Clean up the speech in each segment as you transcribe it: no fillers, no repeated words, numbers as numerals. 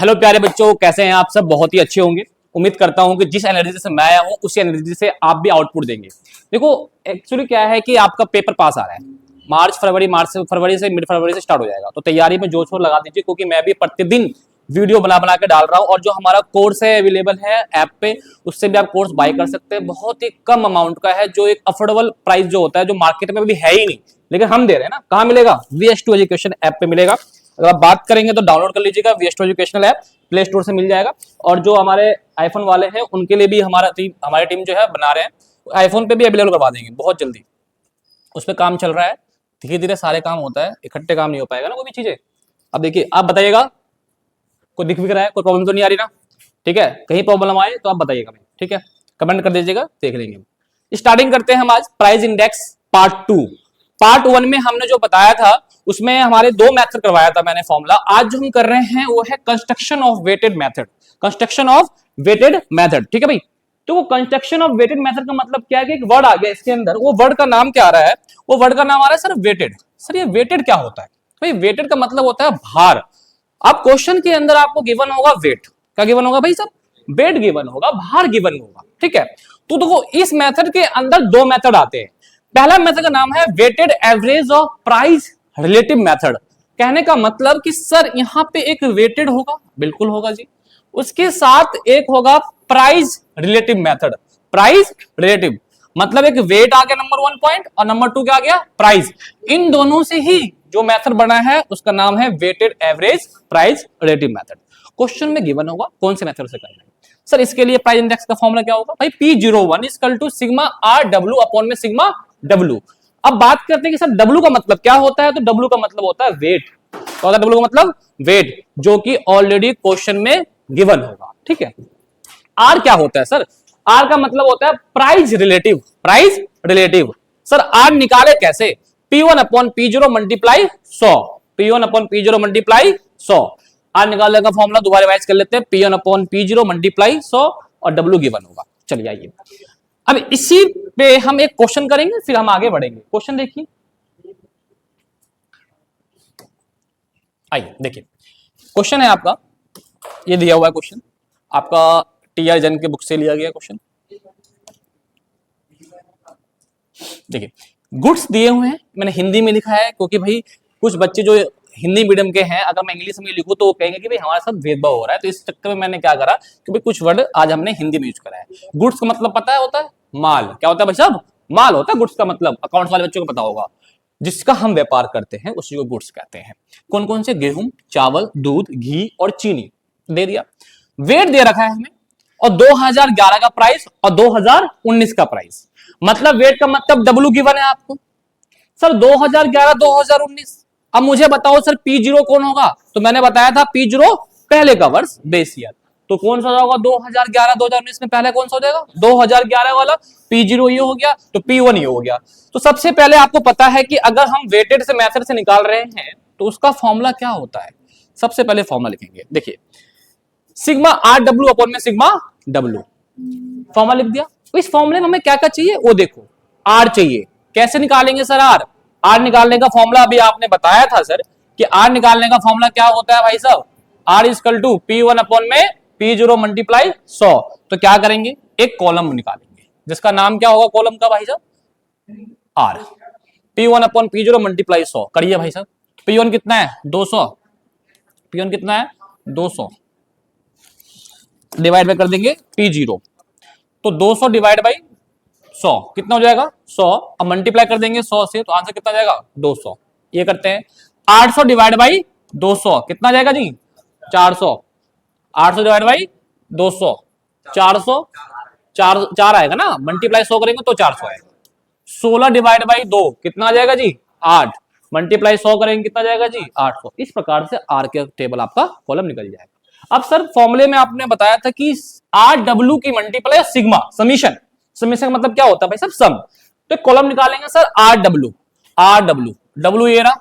Hello प्यारे बच्चों, कैसे हैं आप सब? बहुत ही अच्छे होंगे। उम्मीद करता हूं कि जिस एनर्जी से मैं आया हूं उसी एनर्जी से आप भी आउटपुट देंगे। देखो, एक्चुअली क्या है कि आपका पेपर पास आ रहा है। मार्च फरवरी से मिड फरवरी से स्टार्ट हो जाएगा, तो तैयारी में जोश लगा दीजिए, क्योंकि मैं भी प्रतिदिन वीडियो बना बना के डाल रहा हूं। और जो हमारा कोर्स है अवेलेबल है ऐप पे, उससे भी आप कोर्स बाय कर सकते हैं। बहुत ही कम अमाउंट का है, जो एक अफोर्डेबल प्राइस जो होता है, जो मार्केट में भी है ही नहीं, लेकिन हम दे रहे हैं ना। कहाँ मिलेगा? VS2 एजुकेशन ऐप पे मिलेगा। अगर आप बात करेंगे तो डाउनलोड कर लीजिएगा, VS2 educational app play store से मिल जाएगा। और जो हमारे आईफोन वाले हैं उनके लिए भी हमारी टीम जो है बना रहे हैं, आईफोन पे भी अवेलेबल करवा देंगे बहुत जल्दी। उस पर काम चल रहा है, धीरे धीरे सारे काम होता है, इकट्ठे काम नहीं हो पाएगा ना कोई भी चीजें। अब देखिए, आप बताइएगा, कोई दिख रहा है, कोई प्रॉब्लम तो नहीं आ रही ना? ठीक है, कहीं प्रॉब्लम आए तो आप बताइएगा, ठीक है, कमेंट कर दीजिएगा, देख लेंगे। स्टार्टिंग करते हैं हम आज प्राइस इंडेक्स पार्ट 2। पार्ट 1 में हमने जो बताया था उसमें हमारे दो मेथड करवाया था मैंने फॉर्मूला। आज जो हम कर रहे हैं वो है construction of weighted method. Construction of weighted method, ठीक है भाई। तो वो कंस्ट्रक्शन ऑफ वेटेड मेथड का मतलब क्या है कि एक वर्ड आ गया इसके अंदर, वो वर्ड का नाम क्या आ रहा है? वो वर्ड का नाम आ रहा है सर वेटेड। सर ये वेटेड क्या होता है भाई? वेटेड का मतलब होता है भार। अब क्वेश्चन के अंदर आपको गिवन होगा वेट। क्या गिवन होगा भाई साहब? वेट गिवन होगा, भार गिवन होगा, ठीक है। तो देखो, इस मेथड के अंदर दो मेथड आते हैं। पहला मेथड का नाम है weighted average of price relative method. कहने का मतलब कि सर यहां पे एक वेटेड होगा, बिल्कुल होगा जी, उसके साथ एक होगा price relative method. Price relative मतलब एक वेट आ गया नंबर 1 पॉइंट, और नंबर 2 क्या आ गया? प्राइस। इन दोनों से ही जो मेथड बना है उसका नाम है weighted average price relative method. Question में गिवन होगा कौन से मेथड से करना है। सर इसके लिए प्राइस इंडेक्स का फॉर्मूला क्या होगा भाई? P01 equal to sigma RW upon में सिग्मा W। अब बात करते हैं कि सर W का मतलब क्या होता है? तो W का मतलब होता है वेट। तो होता है W का मतलब वेट, जो कि ऑलरेडी क्वेश्चन में गिवन होगा, ठीक है। R क्या होता है सर? R का मतलब होता है price relative. Price relative sir R निकाले कैसे? P1 upon P0 multiply 100। P1 upon P0 multiply 100। R निकालने का फॉर्मूला दोबारा रिवाइज कर लेते हैं। P1 अपॉन P0 मल्टीप्लाई 100 और W गिवन होगा। चलिए आइए, अब इसी पे हम एक क्वेश्चन करेंगे, फिर हम आगे बढ़ेंगे। क्वेश्चन देखिए, आइए देखिए। क्वेश्चन है आपका, ये दिया हुआ है क्वेश्चन आपका, TR जैन के बुक से लिया गया क्वेश्चन। देखिए, गुड्स दिए हुए हैं, मैंने हिंदी में लिखा है, क्योंकि भाई कुछ बच्चे जो हिंदी मीडियम के हैं, अगर मैं इंग्लिश में लिखूं तो वो कहेंगे कि भाई हमारे साथ भेदभाव हो रहा है। तो इस चक्कर में मैंने क्या करा कि भाई कुछ वर्ड आज हमने हिंदी में यूज करा है। गुड्स का मतलब पता है होता है माल। क्या होता है भाई साहब? माल होता है गुड्स का मतलब। अकाउंट्स वाले बच्चों को पता होगा, जिसका हम व्यापार करते हैं उसी को गुड्स कहते हैं। कौन कौन से? गेहूं, चावल, दूध, घी और चीनी दे दिया। वेट दे रखा है हमें, और 2011 का प्राइस और 2019 का प्राइस। मतलब वेट का मतलब W गिवन है आपको सर 2011 2019। अब मुझे बताओ सर P0 कौन होगा? तो मैंने बताया था P0 पहले का वर्ष, बेस ईयर। तो कौन सा होगा 2011 2019 में? पहले कौन सा हो जाएगा? 2011 वाला। P0 ये हो गया, तो P1 ये हो गया। तो सबसे पहले आपको पता है कि अगर हम वेटेड से मेथड से निकाल रहे हैं तो उसका फॉर्मूला क्या होता है? सबसे पहले फॉर्मूला लिखेंगे, देखिए, सिग्मा RW अपॉन में सिग्मा W। फॉर्मूला लिख दिया। तो इस फॉर्मूले में हमें क्या क्या चाहिए वो देखो। R चाहिए। कैसे निकालेंगे सर R निकालने का फॉर्मूला अभी आपने बताया था सर, कि R निकालने का फॉर्मूला क्या होता है भाई साहब? R equal to P1 upon में P0 मल्टीप्लाई 100। तो क्या करेंगे? एक कॉलम निकालेंगे, जिसका नाम क्या होगा कॉलम का भाई साहब? R। P1 upon P0 multiply 100 करिए भाई साहब। P1 कितना है? 200। P1 कितना है? 200 डिवाइड में कर देंगे P0, तो 200 डिवाइड बाई 100 कितना हो जाएगा? 100। अब मल्टीप्लाई कर देंगे 100 से, तो आंसर कितना जाएगा? 200। ये करते हैं 800 डिवाइड बाई 200 कितना जाएगा जी? 400। 800 डिवाइड बाई 200 400, 4 आएगा ना, मल्टीप्लाई 100 करेंगे तो 400 आएगा। 16 डिवाइड बाई 2 कितना आ जाएगा जी? 8। मल्टीप्लाई 100 करेंगे कितना जाएगा जी? 800। इस प्रकार से R के टेबल आपका कॉलम निकल जाएगा। अब सर फॉर्मूले में आपने बताया था कि RW की मल्टीप्लाई सिग्मा समीशन। समीशन का मतलब क्या होता है भाई साहब? सम। तो कॉलम निकालेंगे सर RW W ये रहा,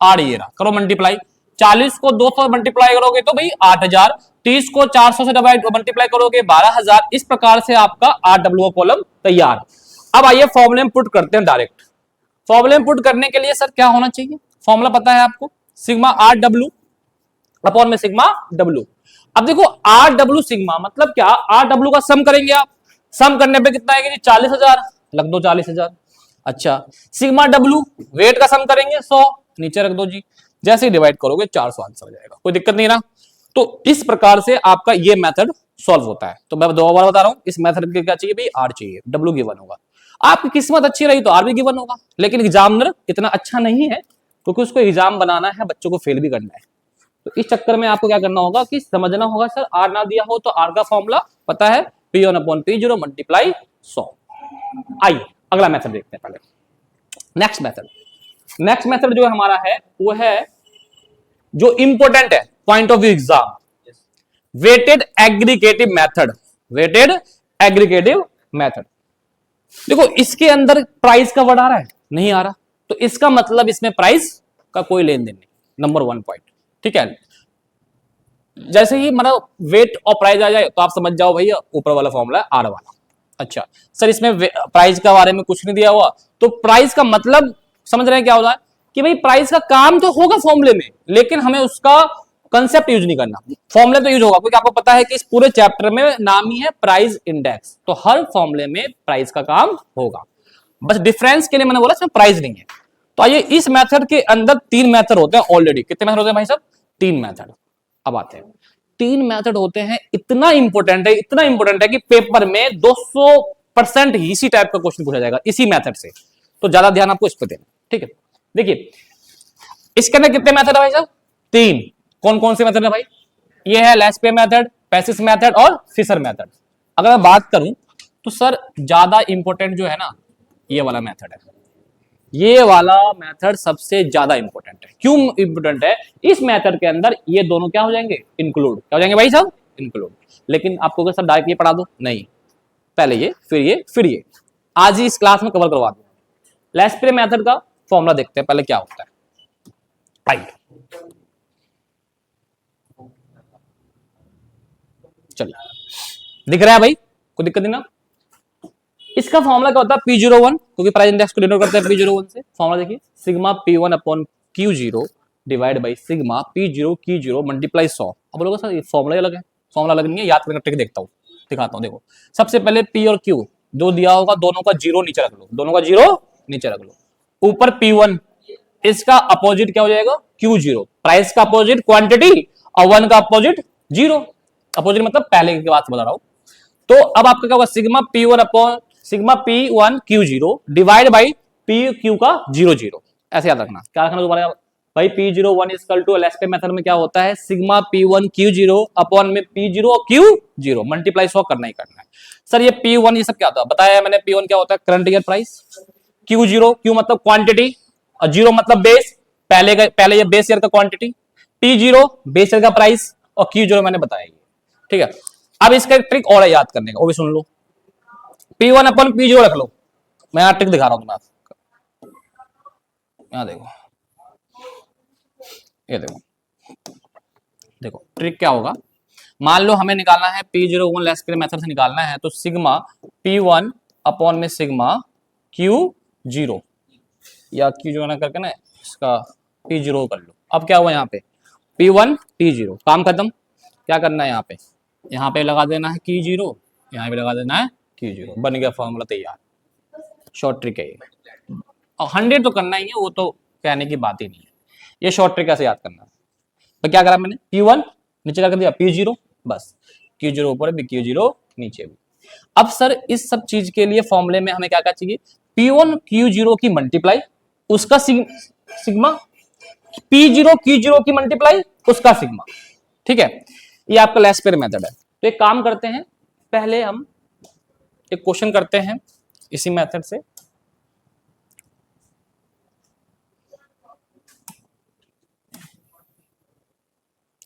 R ये रहा, करो मल्टीप्लाई। 40 को 200 मल्टीप्लाई करोगे तो भाई 8000, 30 को 400 से डिवाइड मल्टीप्लाई करोगे 12000। इस प्रकार से आपका RW कॉलम तैयार। अब आइए फॉर्मूले में पुट करते हैं डायरेक्ट। फॉर्मूले में पुट करने के लिए सर क्या होना चाहिए? फॉर्मूला पता है आपको, सिग्मा RW अपॉन में सिग्मा डब्ल्यू। अब देखो आर डब्ल्यू सिग्मा मतलब क्या, आर डब्ल्यू का सम करेंगे आप, सम करने पे कितना आएगा जी 40,000, लग दो 40,000। अच्छा सिग्मा डब्ल्यू वेट का सम करेंगे 100, नीचे रख दो जी, जैसे ही डिवाइड करोगे 400 आंसर आ जाएगा, कोई दिक्कत नहीं ना। तो इस प्रकार से आपका ये मेथड सॉल्व होता है। तो मैं दो बार बता रहा हूं, इस मेथड के क्या चाहिए भाई, आर चाहिए, डब्ल्यू गिवन होगा। आपकी किस्मत अच्छी रही तो आर भी गिवन होगा, लेकिन एग्जामिनर इतना अच्छा नहीं है क्योंकि उसको एग्जाम बनाना है, बच्चों को फेल भी करना है। तो इस चक्कर में आपको क्या करना होगा कि समझना होगा सर आर ना दिया हो तो आर का फॉर्मूला पता है, P1 अपॉन P0 मल्टीप्लाई 100। आइए अगला मेथड देखते हैं पहले, नेक्स्ट मेथड। नेक्स्ट मेथड जो हमारा है वो है जो इंपॉर्टेंट है point of view exam, weighted aggregative method. Weighted aggregative method, देखो इसके अंदर प्राइस का वर्ड आ रहा है, नहीं आ रहा, तो इसका मतलब इसमें प्राइस का कोई लेन देन नहीं, नंबर 1 पॉइंट। ठीक है, जैसे ही मतलब वेट और प्राइस आ जाए तो आप समझ जाओ भैया ऊपर वाला फॉर्मूला है आर वाला। अच्छा सर इसमें प्राइस के बारे में कुछ नहीं दिया हुआ, तो प्राइस का मतलब समझ रहे हैं क्या होता है कि भाई प्राइस का काम तो होगा फॉर्मूले में, लेकिन हमें उसका कंसेप्ट यूज नहीं करना, फॉर्मूले तो यूज होगा क्योंकि आपको पता है कि इस पूरे चैप्टर में नाम ही है प्राइस इंडेक्स, तो हर फॉर्मूले में प्राइस का काम होगा, बस डिफरेंस के लिए मैंने बोला इसमें प्राइस नहीं है। तो आइए इस मेथड के अंदर 3 मेथड होते हैं ऑलरेडी, कितने मेथड होते हैं भाई साहब, 3 मेथड। अब आते हैं 3 मेथड होते हैं, इतना इंपॉर्टेंट है, इतना इंपॉर्टेंट है कि पेपर में 200% ही इसी टाइप का क्वेश्चन पूछा जाएगा इसी मेथड से, तो ज्यादा ध्यान आपको इस पर देना। ठीक है, देखिए इसके अंदर कितने मेथड है भाई साहब, 3। कौन कौन से मेथड है भाई, ये है लेस्पे मेथड, पैसिस मेथड और फिशर मेथड। अगर मैं बात करूं तो सर ज्यादा इंपॉर्टेंट जो है ना ये वाला मेथड है, ये वाला मेथड सबसे ज्यादा इंपॉर्टेंट है। क्यों इंपॉर्टेंट है, इस मेथड के अंदर ये दोनों क्या हो जाएंगे, इंक्लूड, क्या हो जाएंगे भाई साहब, इंक्लूड। लेकिन आपको अगर सब डायरेक्ट ये पढ़ा दो, नहीं, पहले ये फिर ये फिर ये, आज ही इस क्लास में कवर करवा दो। लेस्पे मेथड का फॉर्मूला देखते हैं पहले क्या होता है, आइए चलिए, दिख रहा है भाई, कोई दिक्कत नहीं ना। इसका फॉर्मूला क्या होता है, P01, क्योंकि प्राइस इंडेक्स को डिनोट करते हैं P01 से। फॉर्मूला देखिए, sigma P1 upon Q0 divide by sigma P0 Q0 multiply 100। अब बोलोगे सर ये फॉर्मूला अलग है, फॉर्मूला अलग नहीं है, याद करने का ट्रिक देखता हूँ, दिखाता हूँ। देखो सबसे पहले P और Q जो दिया होगा दोनों का 0 नीचे रख लो, दोनों का 0 नीचे रख लो। ऊपर P1, इसका अपोजिट क्या हो जाएगा, Q0, प्राइस का अपोजिट क्वांटिटी और 1 का अपोजिट 0, अपोजिट मतलब पहले की बात बता रहा हूं। तो अब आपका क्या होगा, sigma P1 upon sigma P1 Q0 divide by PQ का 0 ऐसे याद रखना। क्या रखना दोबारा भाई, P01 इक्वल टू लेस्पे मेथड में क्या होता है, सिग्मा P1 Q0 अपॉन में P0 और Q0 मल्टीप्लाई 100 करना ही करना है। सर ये P1 ये सब क्या होता है, बताया मैंने, P1 क्या होता है, current year price, Q0 Q मतलब क्वांटिटी और 0 मतलब बेस, पहले ये बेस ईयर का क्वांटिटी, P0 बेस ईयर का प्राइस और Q0 मैंने बताया। ठीक है, अब इसका एक ट्रिक और है याद करने का, वो भी सुन लो। P1 अपन P0 रख लो, मैं यहाँ ट्रिक दिखा रहा हूं तुम्हें, यहाँ देखो, ये देखो, देखो ट्रिक क्या होगा। मान लो हमें निकालना है P01 लेस्पे मेथड से निकालना है, तो सिग्मा P1 अपॉन में सिग्मा Q0 या Q0 ना करके ना इसका P0 कर लो। अब क्या हुआ यहाँ पे, P1 P0 काम खत्म, क्या करना है यहाँ पे लगा देना है Q0, यहाँ पे लगा देना है Q0, बन गया फॉर्मूला तैयार। शॉर्ट ट्रिक है ये, और 100 तो करना ही है, वो तो कहने की बात ही नहीं है, ये शॉर्ट ट्रिक कैसे याद करना है। तो क्या करा मैंने, P1 नीचे कर दिया, P0 बस, Q0 ऊपर भी Q0 नीचे भी। अब सर इस सब चीज के लिए फॉर्मूले में हमें क्या क्या चाहिए, P1 Q0 की मल्टीप्लाई उसका सिग्मा, P0 Q0 की मल्टीप्लाई उसका सिग्मा। ठीक है, ये आपका लेस्पे मेथड है। तो एक काम करते हैं, पहले हम एक क्वेश्चन करते हैं इसी मेथड से।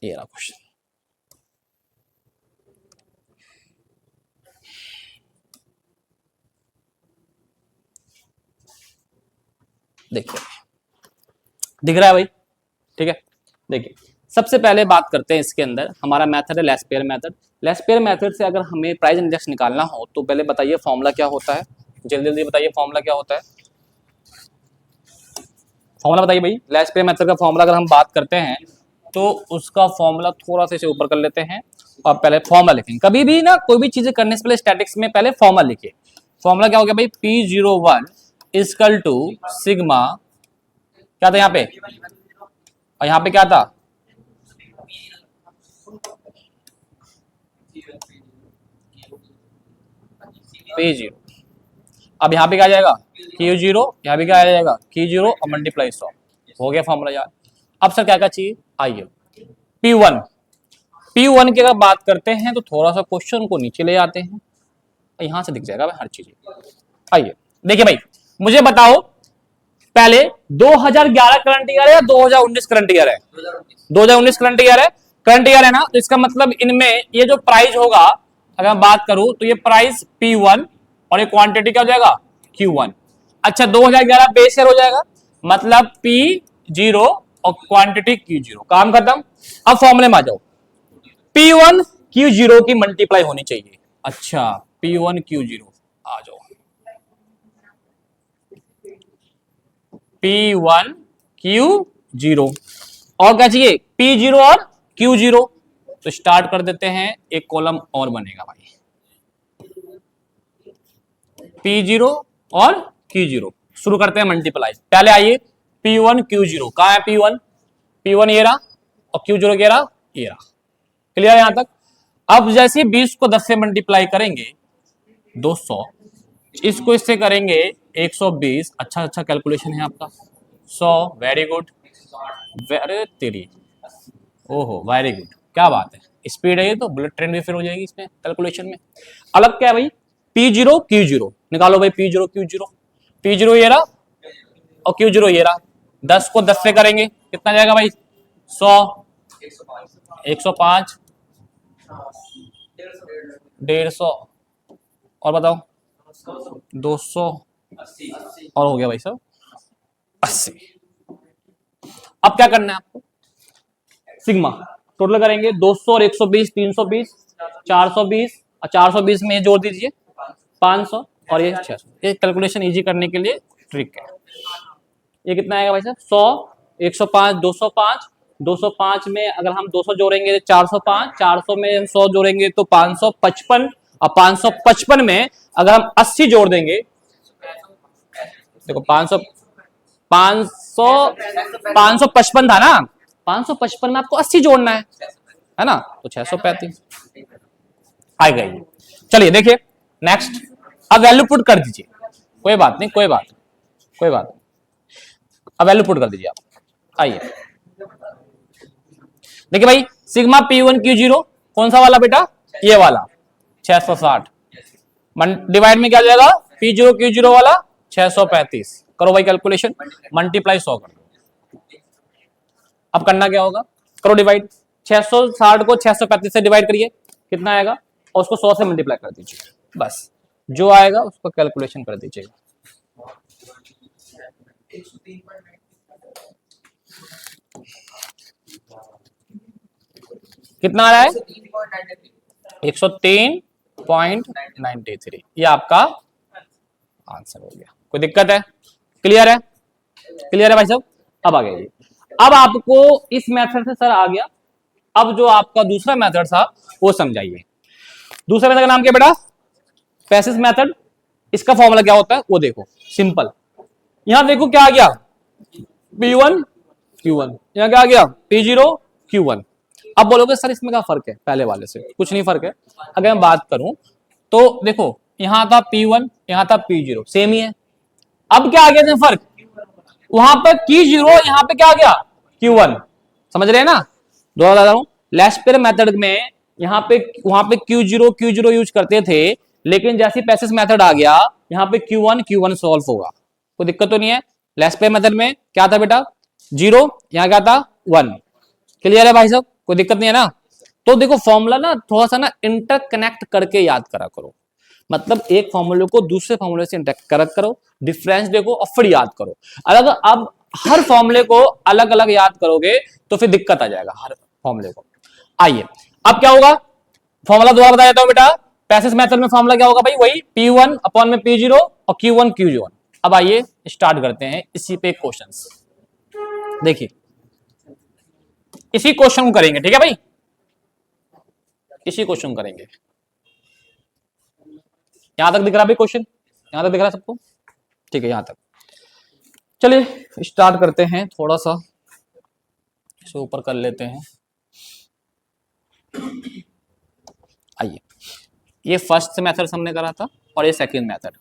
ये रहा क्वेश्चन, देखिए दिख रहा है भाई, ठीक है। देखिए सबसे पहले बात करते हैं, इसके अंदर हमारा मेथड है लेस्पे मेथड। लेस्पे मेथड से अगर हमें प्राइस इंडेक्स निकालना हो तो पहले बताइए फॉर्मूला क्या होता है, जल्दी जल्दी बताइए फॉर्मूला क्या होता है, फॉर्मूला बताइए भाई। लेस्पे मेथड का फॉर्मूला अगर हम बात करते हैं तो उसका फॉर्मूला थोड़ा सा इसे ऊपर कर लेते हैं और पहले फॉर्मूला लिखेंगे। कभी भी ना कोई भी चीजें करने से पहले स्टैटिक्स में पहले फॉर्मूला लिखिए। फॉर्मूला क्या हो गया भाई, P01 इक्वल टू सिग्मा, क्या था यहाँ पे, और यहाँ पे क्या था, P0। अब यहाँ पे क्या आ जाएगा, Q0, यहाँ पे क्या आ जाएगा Q0 और मल्टीप्लाई 100, हो गया फॉर्मूला यार। अब सर क्या क्या चाहिए, आइए P1 की अगर बात करते हैं तो थोड़ा सा क्वेश्चन को नीचे ले आते हैं, यहां से दिख जाएगा हर चीज। आइए देखिए भाई, मुझे बताओ पहले 2011 करंट ईयर है या 2019 करंट ईयर है, 2019 करंट ईयर है, करंट ईयर है ना, तो इसका मतलब इनमें ये जो प्राइस होगा, अगर मैं बात करूं तो ये प्राइस P1 और ये क्वांटिटी क्या हो जाएगा Q1। अच्छा 2011 बेस ईयर हो जाएगा, मतलब P0 और क्वांटिटी Q0, काम खत्म। अब फॉर्मूले में आ जाओ, P1 Q0 की मल्टीप्लाई होनी चाहिए। अच्छा P1 Q0 आ जाओ, P1 Q0 और क्या चाहिए P0 और Q0, तो स्टार्ट कर देते हैं, एक कॉलम और बनेगा भाई, P0 और Q0, शुरू करते हैं मल्टीप्लाई। पहले आइए P1 Q0, कहां है P1 ये रहा और Q0 ये रहा, ये रहा, क्लियर यहां तक। अब जैसे 20 को 10 से मल्टीप्लाई करेंगे 200, इसको इससे करेंगे 120, अच्छा कैलकुलेशन है आपका, 100, वेरी गुड, वेरी तेरी, ओहो वेरी गुड, क्या बात है, स्पीड है ये तो, बुलेट ट्रेन भी फिर हो जाएगी इसमें कैलकुलेशन में। अलग क्या है भाई, P0 Q0 निकालो भाई, P0 Q0, P0 ये रहा और Q0 ये रहा, 10 को 10 से करेंगे कितना जाएगा भाई, 100, 105, 150, और बताओ 200, और हो गया भाई साहब 80। अब क्या करना है आपको, सिग्मा टोटल करेंगे, 200 और 120 320, 420, और 420 में जोड़ दीजिए 500 और ये 600। ये कैलकुलेशन इजी करने के लिए ट्रिक है। ये कितना आएगा भाई साहब, 100, 105, 205, 205 में अगर हम 200 जोड़ेंगे तो 405, 400 में हम 100 जोड़ेंगे तो 555, और 555 में अगर हम 80 जोड़ देंगे, देखो 555 था ना, 555 में आपको 80 जोड़ना है ना, तो 635 आ गई। चलिए देखिए नेक्स्ट, अब वैल्यू पुट कर दीजिए, कोई बात नहीं, कोई बात, अब वैल्यू पुट कर दीजिए आप। आइए देखिए भाई, सिग्मा P1 Q0 कौन सा वाला बेटा, ये वाला 660, डिवाइड में क्या जाएगा, P0 Q0 वाला 635, करो भाई कैलकुलेशन, मल्टीप्लाई 100 कर दो। अब करना क्या होगा, करो डिवाइड, 660 को 635 से डिवाइड करिए, कितना आएगा, और उसको 100 से मल्टीप्लाई कर दीजिए, बस जो आएगा उसको कैलकुलेशन कर दीजिएगा। कितना आ रहा है, 103.93, ये आपका आंसर हो गया। कोई दिक्कत है, क्लियर है, क्लियर है भाई साहब। अब आ गया, अब आपको इस मेथड से सर आ गया, अब जो आपका दूसरा मेथड था वो समझाइए। दूसरे मेथड का नाम क्या बेटा, पैसेज मेथड। इसका फॉर्मूला क्या होता है वो देखो, सिंपल, यहां देखो क्या आ गया, P1 Q1, यहां क्या आ गया P0 Q1। अब बोलोगे सर इसमें क्या फर्क है पहले वाले से, कुछ नहीं फर्क है। अगर मैं बात करूं तो देखो यहां था P1, यहां था P0, सेम ही है। अब क्या आ गया इसमें फर्क, वहां पर Q0, यहां पे क्या आ गया Q1, समझ रहे हैं ना। दोबारा बता रहा हूं, लेस्पेयर मेथड में यहाँ पे वहां पे Q0 यूज करते थे, लेकिन जैसे पैसेज मेथड आ गया यहाँ पे Q1 सॉल्व होगा, कोई दिक्कत तो नहीं है। लेस्पेयर मेथड में क्या था बेटा 0, यहाँ क्या था 1, क्लियर है भाई साहब, कोई दिक्कत नहीं है ना। तो देखो फॉर्मूला ना थोड़ा सा ना इंटरकनेक्ट करके याद करा करो, मतलब एक फॉर्मूले को दूसरे फॉर्मूले से इंटरकनेक्ट करो, डिफरेंस देखो और फिर याद करो। अलग अब हर फॉर्मूले को अलग अलग याद करोगे तो फिर दिक्कत आ जाएगा हर फॉर्मूले को। आइए अब क्या होगा, फॉर्मूला दोबारा बता देता हूं बेटा, पैसेज मेथड में फॉर्मूला क्या होगा भाई, वही P1 अपॉन में P0 और Q1 Q0। अब आइए स्टार्ट करते हैं इसी पे क्वेश्चंस। देखिए इसी क्वेश्चन को करेंगे, ठीक है भाई, इसी क्वेश्चन करेंगे। यहां तक दिख रहा भाई क्वेश्चन, यहां तक दिख रहा है सबको, ठीक है, यहां तक। चलिए स्टार्ट करते हैं, थोड़ा सा इसे ऊपर कर लेते हैं। आइए, ये फर्स्ट मेथड हमने करा था और ये सेकंड मेथड।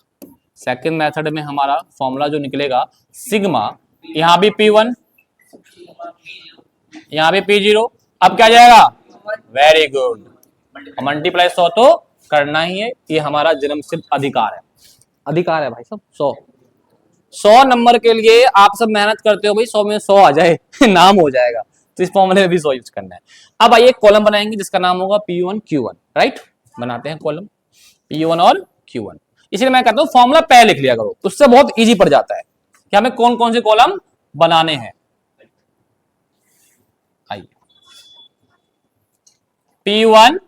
सेकंड मेथड में हमारा फॉर्मूला जो निकलेगा सिग्मा, यहां भी P1, यहां भी P0, अब क्या जाएगा, वेरी गुड, मल्टीप्लाई 100 तो करना ही है, ये हमारा जन्मसिद्ध अधिकार है, अधिकार है भाई सब। 100 नंबर के लिए आप सब मेहनत करते हो भाई, 100 में 100 आ जाए नाम हो जाएगा, तो इस फॉर्मूले में भी 100 यूज करना है। अब आइए कॉलम बनाएंगे जिसका नाम होगा P1 Q1, राइट, बनाते हैं कॉलम P1 और Q1। इसलिए मैं कहता हूं फॉर्मूला पहले लिख लिया करो, उससे बहुत इजी पड़ जाता है कि हमें कौन कौन से कॉलम बनाने हैं। आइए P1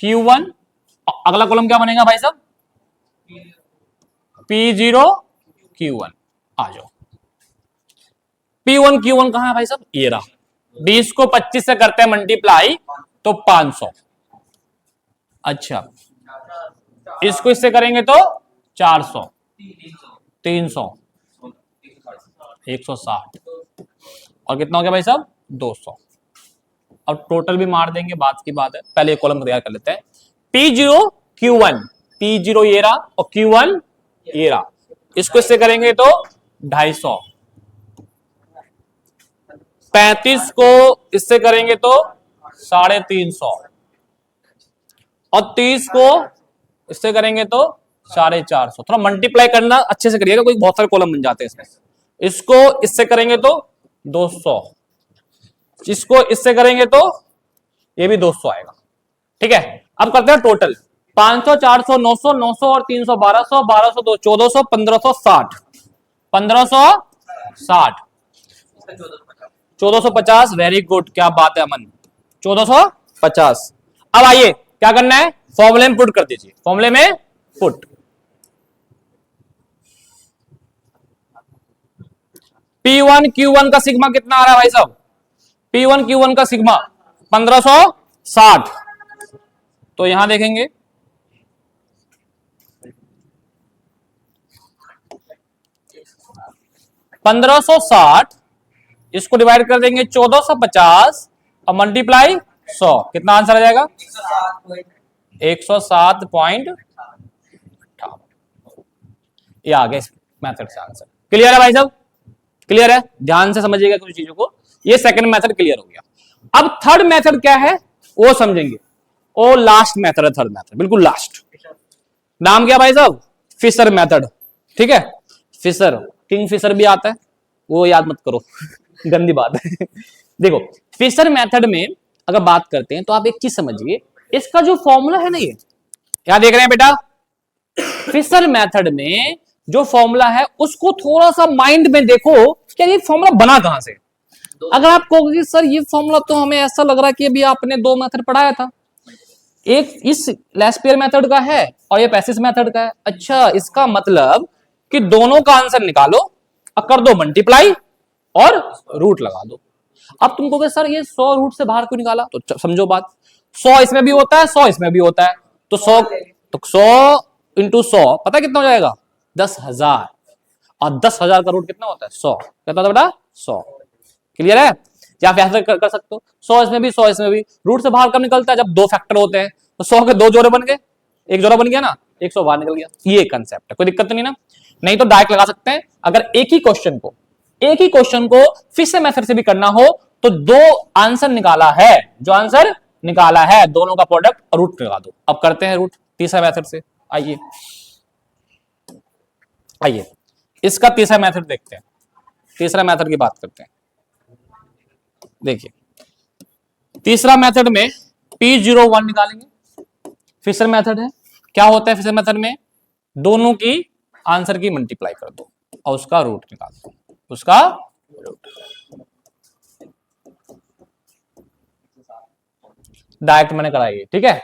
Q1, अगला कॉलम क्या बनेगा भाई साहब, P0 Q1, आ जाओ। P1 Q1 कहां है भाई साहब, ये रहा, 20 को 25 से करते हैं मल्टीप्लाई तो 500, अच्छा इसको इससे करेंगे तो 400, 300, 160 और कितना हो गया भाई साहब 200। अब टोटल भी मार देंगे, बात की बात है, पहले कॉलम तैयार कर लेते हैं। P0 Q1, P0 ये रहा और Q1 ये रहा, इसको इससे करेंगे तो 250, 35 को इससे करेंगे तो 350 और 30 को इससे करेंगे तो 450। थोड़ा मल्टीप्लाई करना अच्छे से करिएगा, कोई बहुत सारे कॉलम बन जाते हैं इसमें। इसको इससे करेंगे तो 200, इसको इससे करेंगे तो ये भी 200 आएगा, ठीक है। अब करते हैं टोटल, 500, 400, 900, 900 और 300, 1200, 1200, 1400, 1560, 1560, 1450, वेरी गुड, क्या बात है अमन, 1450। अब आइए क्या करना है, फॉर्मूले में पुट कर दीजिए, फॉर्मूले में पुट। P1 Q1 का सिग्मा कितना आ रहा है भाई साहब, P1 Q1 का सिग्मा 1560, तो यहां देखेंगे 1560, इसको डिवाइड कर देंगे 1450 और मल्टीप्लाई 100, कितना आंसर आ जाएगा 107.58, ये आ गया इस मेथड से आंसर। क्लियर है भाई साहब, क्लियर है, ध्यान से समझिएगा कुछ चीजों को, ये सेकंड मेथड क्लियर हो गया। अब थर्ड मेथड क्या है वो समझेंगे, वो लास्ट मेथड है, थर्ड मेथड बिल्कुल लास्ट। नाम क्या भाई साहब, फिशर मेथड, ठीक है, फिशर, किंग फिशर भी आता है, वो याद मत करो गंदी बात है देखो फिशर मेथड में अगर बात करते हैं तो आप एक चीज समझिए, इसका जो फॉर्मूला है ना, ये क्या देख रहे हैं बेटा, फिशर मेथड में जो फॉर्मूला है उसको थोड़ा सा माइंड में देखो कि ये फॉर्मूला बना कहां से। अगर आप कहोगे सर ये फॉर्मूला तो हमें ऐसा लग रहा है कि अभी आपने दो मेथड पढ़ाया था, एक इस लेस्पियर मेथड का है और ये पैसिस मेथड का है, अच्छा इसका मतलब कि दोनों का आंसर निकालो और कर दो मल्टीप्लाई और रूट लगा दो। अब तुम कहोगे सर ये 100 रूट से बाहर क्यों निकाला, तो समझो बात, 100 इसमें भी होता है 100 इसमें भी होता है, तो 100 इंटू 100 पता कितना हो जाएगा 10,000, और 10,000 का रूट कितना होता है 100, कितना होता है बेटा 100। क्लियर है, या आप ऐसा कर सकते हो 100 इसमें भी 100 इसमें भी, रूट से बाहर कब निकलता है जब दो फैक्टर होते हैं, तो 100 के दो जोड़े बन गए, एक जोड़ा बन गया ना, 100 बाहर निकल गया, ये कंसेप्ट है, कोई दिक्कत तो नहीं ना। नहीं तो डायरेक्ट लगा सकते हैं, अगर एक ही क्वेश्चन को फिशर मेथड से भी करना हो तो दो आंसर निकाला है, जो आंसर निकाला है दोनों का प्रोडक्ट और रूट लगा दो। अब करते हैं रूट तीसरा मेथड से, आइए इसका तीसरा मेथड देखते हैं, तीसरा मेथड की बात करते हैं। देखिए तीसरा मेथड में P01 निकालेंगे, फिशर मेथड है, क्या होता है फिशर मेथड में, दोनों की आंसर की मल्टीप्लाई कर दो और उसका रूट निकाल दो, उसका रूट डायरेक्ट मैंने कराई है, ठीक है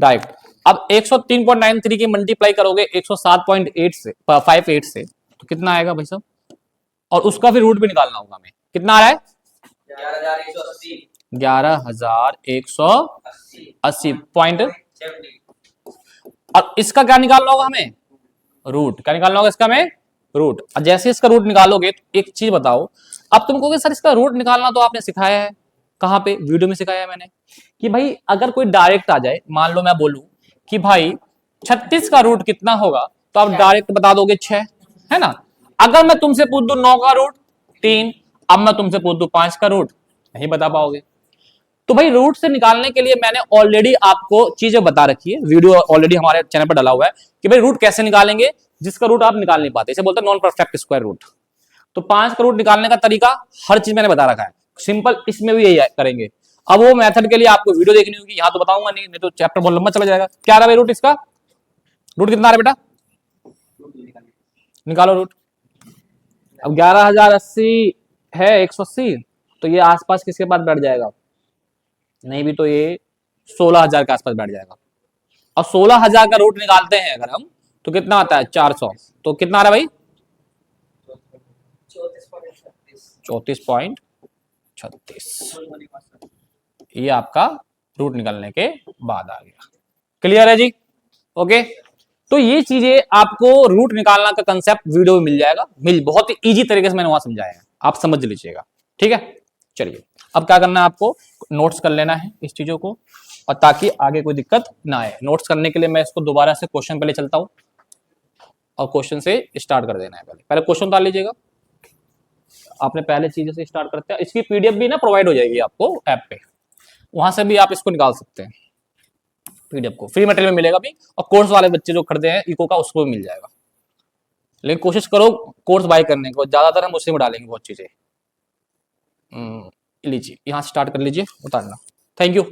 डायरेक्ट। अब 103.93 की मल्टीप्लाई करोगे 107.8 से 58 से, तो कितना आएगा भाई साहब, और उसका फिर रूट भी निकालना होगा हमें, कितना आ रहा है 11,180 पॉइंट। और इसका क्या निकालना होगा हमें? रूट। क्या निकालना होगा इसका हमें? रूट। और जैसे इसका रूट निकालोगे तो एक चीज बताओ, अब तुम कहोगे सर इसका रूट निकालना तो आपने सिखाया है, कहां पे? वीडियो में सिखाया है मैंने, कि भाई अगर कोई डायरेक्ट आ जाए, मान लो मैं बोलूं कि भाई 36 का रूट कितना होगा, तो आप डायरेक्ट बता दोगे 6, है ना। अगर मैं तुमसे पूछ दूं 9 का रूट 3, अब मैं तुमसे पूछ दूं 5 का रूट, नहीं बता पाओगे। तो भाई रूट से निकालने के लिए मैंने ऑलरेडी आपको चीजें बता रखी है, वीडियो ऑलरेडी हमारे चैनल पर डाला हुआ है कि भाई रूट कैसे निकालेंगे जिसका रूट आप निकाल नहीं पाते, इसे बोलते हैं नॉन परफेक्ट स्क्वायर रूट। तो 5 का रूट निकालने का तरीका हर चीज मैंने बता रखा है, सिंपल इसमें भी यही करेंगे। अब वो मेथड के लिए आपको वीडियो देखनी होगी, यहां तो बताऊंगा नहीं, नहीं तो चैप्टर बहुत लंबा चला जाएगा। क्या रहा भाई रूट इसका? रूट कितना रहा बेटा? निकालो रूट। अब 11,080 है 180, तो ये आसपास किसके पास बैठ जाएगा? नहीं भी तो ये 16,000 के आसपास बैठ जाएगा। और 16,000 का रूट निकालते हैं अगर हम, तो कितना आता है? 400। तो कितना आ रहा है भाई? 34.36। ये आपका रूट निकालने के बाद आ गया। क्लियर है जी? ओके। तो ये चीजें आपको रूट निकालना का कंसेप्ट वीडियो में मिल जाएगा, बहुत ही इजी तरीके से मैंने वहां समझाया है, आप समझ लीजिएगा। ठीक है, चलिए अब क्या करना है आपको? नोट्स कर लेना है इस चीजों को, और ताकि आगे कोई दिक्कत ना आए। नोट्स करने के लिए मैं इसको दोबारा से क्वेश्चन पहले चलता हूं, और क्वेश्चन से स्टार्ट कर देना है। पहले क्वेश्चन डाल लीजिएगा, आपने पहले चीजों से स्टार्ट करते हैं। इसकी पीडीएफ भी ना प्रोवाइड हो जाएगी आपको ऐप पे, वहां से भी आप इसको निकाल सकते हैं। पीडीएफ को फ्री मटेरियल में मिलेगा भी, और कोर्स वाले बच्चे जो खरीदे हैं इको का, उसको भी मिल जाएगा। लेकिन कोशिश करो कोर्स बाय करने को, ज्यादातर हम उसी में डालेंगे बहुत चीजें। लीजिए, यहाँ से स्टार्ट कर लीजिए उतारना। Thank you.